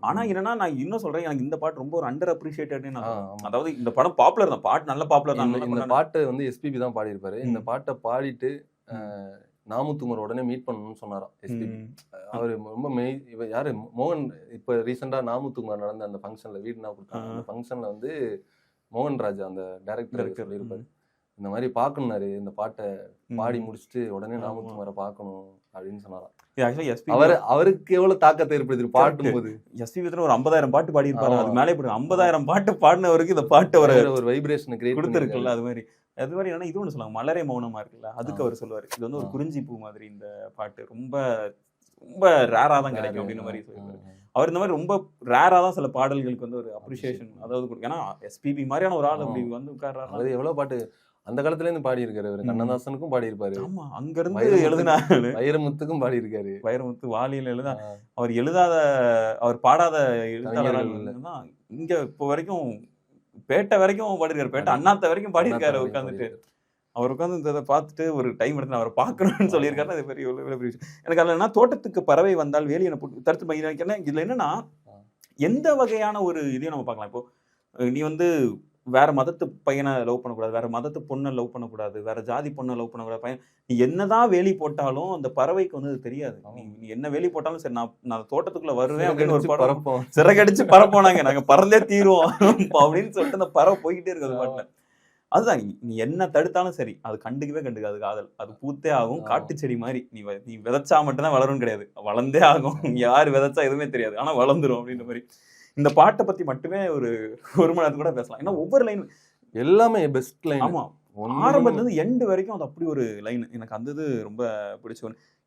ஆனா என்னன்னா நான் இன்னும் சொல்றேன், எனக்கு இந்த பாட்டு ரொம்ப ஒரு அண்டர் அப்ரிஷியேட்டட்னு நான் சொல்றேன். அதாவது இந்த படம் பாப்புலர் தான், பாட்டு நல்ல பாப்புலர் தான். இந்த பாட்டை வந்து எஸ்பிபி தான் பாடியிருப்பாரு. இந்த பாட்டை பாடிட்டு நாமுத்துக்குமார் உடனே மீட் பண்ணணும்னு சொன்னாராம் எஸ்பிபி. அவரு ரொம்ப யாரு மோகன், இப்ப ரீசெண்டா நாமுத்துக்குமார் நடந்த அந்த ஃபங்க்ஷன்ல வீடு நான் கொடுத்தாங்க. அந்த ஃபங்க்ஷன்ல வந்து மோகன் ராஜா அந்த டைரக்டர் சொல்லியிருப்பாரு, இந்த மாதிரி பாக்கணும்னாரு, இந்த பாட்டை பாடி முடிச்சுட்டு உடனே நாமுத்துக்குமாரை பார்க்கணும் அப்படின்னு சொன்னாராம். அவருக்கு எவ்வளவு தாக்கத்தை ஏற்படுத்தி பாட்டும் போது எஸ்பிபி ஒரு 50,000 பாட்டு பாடி இருப்பாரு. அது மேலே 50,000 பாட்டு பாடினவருக்கு இந்த பாட்டு ஒரு வைப்ரேஷன் கிரியேட் கொடுத்துருக்குல்ல. அது மாதிரி என்னன்னா இது ஒண்ணு சொல்லுவாங்க, மலரே மௌனமா இருக்குல்ல, அதுக்கு அவர் சொல்லுவாரு, இது வந்து ஒரு குறிஞ்சி பூ மாதிரி இந்த பாட்டு ரொம்ப ரொம்ப ரேரா தான் கிடைக்கும் அப்படின்னு மாதிரி சொல்லுவாரு. அவர் இந்த மாதிரி ரொம்ப ரேரா தான் சில பாடல்களுக்கு வந்து ஒரு அப்ரிசியேஷன் அதாவது, ஏன்னா எஸ்பிபி மாதிரியான ஒரு ஆள் அப்படி வந்து உட்கார்றாரு. அது எவ்வளவு பாட்டு அந்த காலத்துல இருந்து பாடி இருக்காரு. அவர் கண்ணதாசனுக்கும் பாடி இருப்பாரு. ஆமா, அங்க இருந்து எழுதினாரு. வைரமுத்துக்கும் பாடி இருக்காரு. வைரமுத்து வாலியில எழுத அவர் எழுதாத, அவர் பாடாத எழுத்தாளர்கள் தான் இங்க இப்போ வரைக்கும், பேட்டை வரைக்கும் பாடிருக்காரு, பேட்டை அண்ணாத்த வரைக்கும் பாடியிருக்காரு உட்காந்துட்டு. அவர் உட்காந்து இதை பார்த்துட்டு ஒரு டைம் எடுத்து அவரை பார்க்கணும்னு சொல்லியிருக்காரு. அது பெரிய எனக்கு அதில் என்ன, தோட்டத்துக்கு பறவை வந்தால் வேலி என்ன தடுத்து பையன். இதுல என்னன்னா எந்த வகையான ஒரு இதையும் நம்ம பார்க்கலாம். இப்போ நீ வந்து வேற மதத்து பையனை லவ் பண்ணக்கூடாது, வேற மதத்து பொண்ணை லவ் பண்ணக்கூடாது, வேற ஜாதி பொண்ணை லவ் பண்ணக்கூடாது. பையன் நீ என்னதான் வேலி போட்டாலும் அந்த பறவைக்கு வந்து அது தெரியாது. நீ என்ன வேலி போட்டாலும் சரி, நான் தோட்டத்துக்குள்ள வருவேன் அப்படின்னு ஒரு பறப்போம், சிறகடிச்சு பறப்போனாங்க, நாங்க பறந்தே தீருவோம் அப்படின்னு சொல்லிட்டு அந்த பறவை போய்கிட்டே இருக்கு அது பாட்டுல. அதுதான், நீ என்ன தடுத்தாலும் சரி அது கண்டுக்காது காதல். அது பூத்தே ஆகும், காட்டு செடி மாதிரி. நீ விதைச்சா மட்டும்தான் வளரும் கிடையாது, வளர்ந்தே ஆகும். யாரு விதைச்சா எதுவுமே தெரியாது, ஆனா வளர்ந்துரும் அப்படின்ற மாதிரி. இந்த பாட்டை பத்தி மட்டுமே ஒரு மணி நேரத்துக்கு கூட பேசலாம். ஏன்னா ஒவ்வொரு லைன் எல்லாமே பெஸ்ட் லைன். ஆமா, ஆரம்பத்துல இருந்து எண்டு வரைக்கும் அது அப்படி ஒரு லைன். எனக்கு அந்த இது ரொம்ப பிடிச்ச ஒன்று.